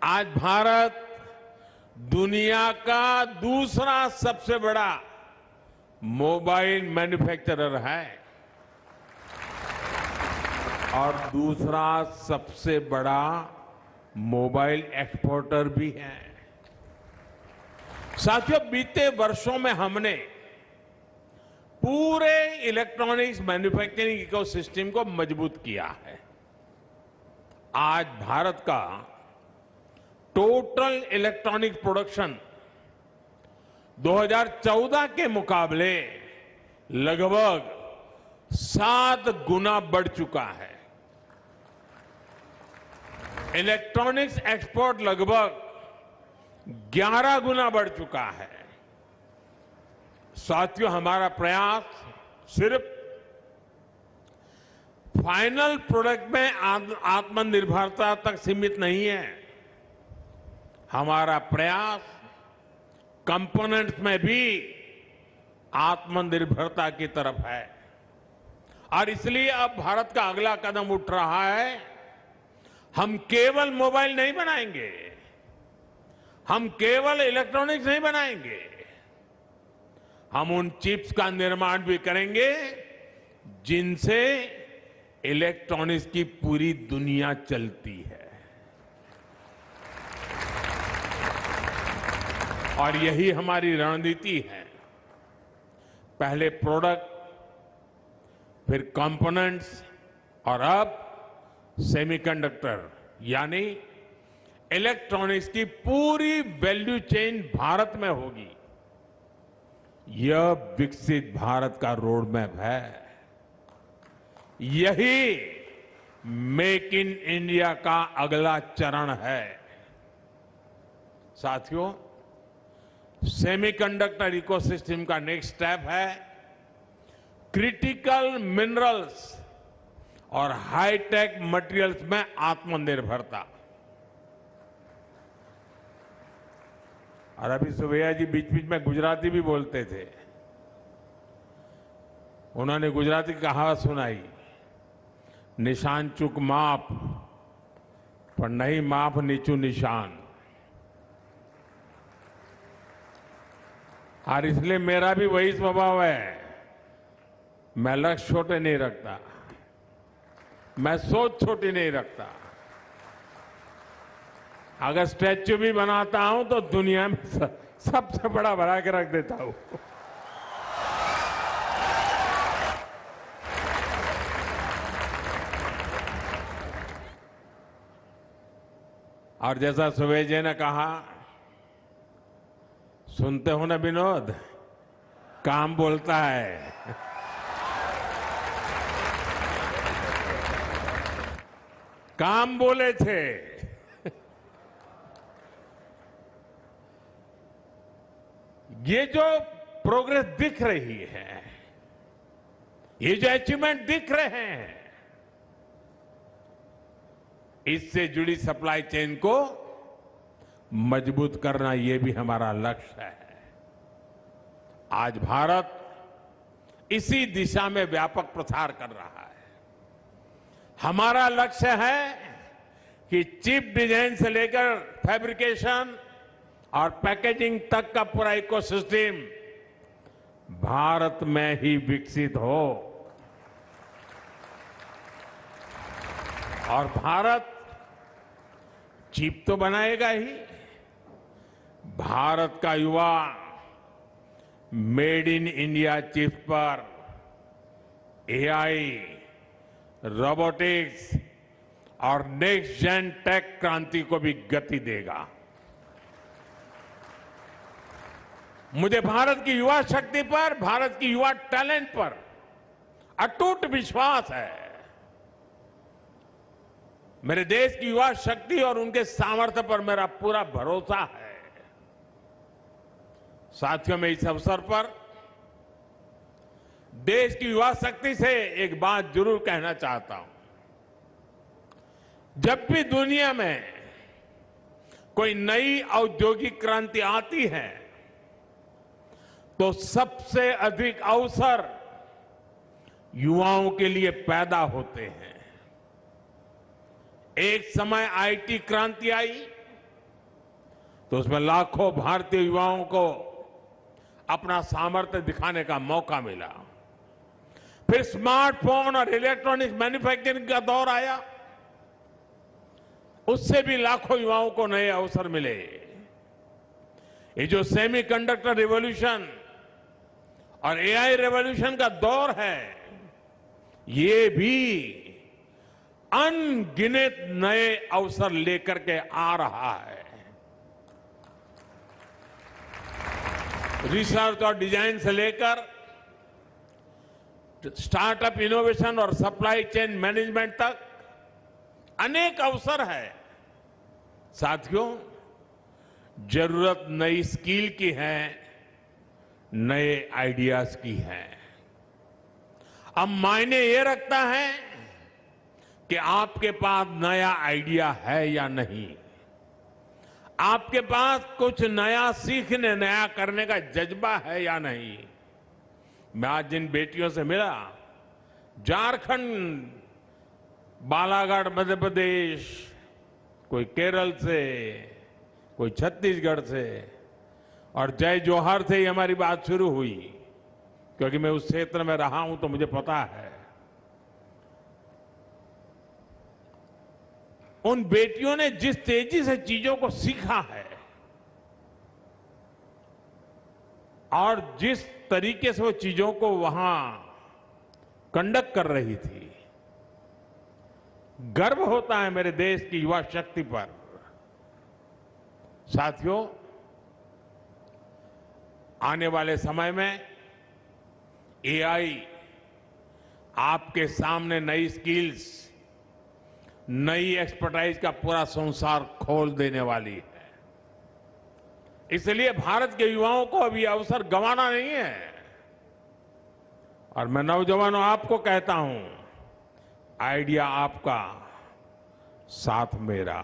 आज भारत दुनिया का दूसरा सबसे बड़ा मोबाइल मैन्युफैक्चरर है और दूसरा सबसे बड़ा मोबाइल एक्सपोर्टर भी है। साथियों, बीते वर्षों में हमने पूरे इलेक्ट्रॉनिक्स मैन्युफैक्चरिंग इकोसिस्टम को मजबूत किया है। आज भारत का टोटल इलेक्ट्रॉनिक प्रोडक्शन 2014 के मुकाबले लगभग 7 गुना बढ़ चुका है। इलेक्ट्रॉनिक्स एक्सपोर्ट लगभग 11 गुना बढ़ चुका है। साथियों, हमारा प्रयास सिर्फ फाइनल प्रोडक्ट में आत्मनिर्भरता तक सीमित नहीं है। हमारा प्रयास कंपोनेंट्स में भी आत्मनिर्भरता की तरफ है और इसलिए अब भारत का अगला कदम उठ रहा है। हम केवल मोबाइल नहीं बनाएंगे, हम केवल इलेक्ट्रॉनिक्स नहीं बनाएंगे, हम उन चिप्स का निर्माण भी करेंगे जिनसे इलेक्ट्रॉनिक्स की पूरी दुनिया चलती है। और यही हमारी रणनीति है। पहले प्रोडक्ट, फिर कंपोनेंट्स और अब सेमीकंडक्टर यानी इलेक्ट्रॉनिक्स की पूरी वैल्यू चेन भारत में होगी। यह विकसित भारत का रोड मैप है। यही मेक इन इंडिया का अगला चरण है। साथियों, सेमीकंडक्टर इकोसिस्टम का नेक्स्ट स्टेप है क्रिटिकल मिनरल्स और हाईटेक मटेरियल्स में आत्मनिर्भरता। और अभी सुभैया जी बीच बीच में गुजराती भी बोलते थे। उन्होंने गुजराती कहावत सुनाई, निशान चूक माप पर नहीं माप नीचू निशान। और इसलिए मेरा भी वही स्वभाव है। मैं लक्ष्य छोटे नहीं रखता, मैं सोच छोटी नहीं रखता। अगर स्टैच्यू भी बनाता हूं तो दुनिया में सबसे बड़ा बना के रख देता हूं। और जैसा सुबह जी ने कहा, सुनते हो ना विनोद, काम बोलता है। काम बोले थे। ये जो प्रोग्रेस दिख रही है, ये जो अचीवमेंट दिख रहे हैं, इससे जुड़ी सप्लाई चेन को मजबूत करना, ये भी हमारा लक्ष्य है। आज भारत इसी दिशा में व्यापक प्रसार कर रहा है। हमारा लक्ष्य है कि चिप डिजाइन से लेकर फैब्रिकेशन और पैकेजिंग तक का पूरा इकोसिस्टम भारत में ही विकसित हो। और भारत चिप तो बनाएगा ही, भारत का युवा मेड इन इंडिया चिप्स पर एआई, रोबोटिक्स और नेक्स्ट जेन टेक क्रांति को भी गति देगा। मुझे भारत की युवा शक्ति पर, भारत की युवा टैलेंट पर अटूट विश्वास है। मेरे देश की युवा शक्ति और उनके सामर्थ्य पर मेरा पूरा भरोसा है। साथियों, मैं इस अवसर पर देश की युवा शक्ति से एक बात जरूर कहना चाहता हूं। जब भी दुनिया में कोई नई औद्योगिक क्रांति आती है तो सबसे अधिक अवसर युवाओं के लिए पैदा होते हैं। एक समय आईटी क्रांति आई तो उसमें लाखों भारतीय युवाओं को अपना सामर्थ्य दिखाने का मौका मिला। फिर स्मार्टफोन और इलेक्ट्रॉनिक्स मैन्युफैक्चरिंग का दौर आया, उससे भी लाखों युवाओं को नए अवसर मिले। ये जो सेमीकंडक्टर रिवॉल्यूशन और एआई रिवॉल्यूशन का दौर है, ये भी अनगिनत नए अवसर लेकर के आ रहा है। रिसर्च और डिजाइन से लेकर स्टार्टअप इनोवेशन और सप्लाई चेन मैनेजमेंट तक अनेक अवसर है। साथियों, जरूरत नई स्किल की है, नए आइडियाज की है। अब मायने ये रखता है कि आपके पास नया आइडिया है या नहीं, आपके पास कुछ नया सीखने, नया करने का जज्बा है या नहीं। मैं आज जिन बेटियों से मिला, झारखंड, बालाघाट मध्य प्रदेश, कोई केरल से, कोई छत्तीसगढ़ से, और जय जोहार से ही हमारी बात शुरू हुई, क्योंकि मैं उस क्षेत्र में रहा हूं तो मुझे पता है। उन बेटियों ने जिस तेजी से चीजों को सीखा है और जिस तरीके से वो चीजों को वहां कंडक्ट कर रही थी, गर्व होता है मेरे देश की युवा शक्ति पर। साथियों, आने वाले समय में एआई आपके सामने नई स्किल्स, नई एक्सपर्टाइज का पूरा संसार खोल देने वाली है। इसलिए भारत के युवाओं को अभी अवसर गंवाना नहीं है। और मैं नौजवानों आपको कहता हूं, आइडिया आपका, साथ मेरा।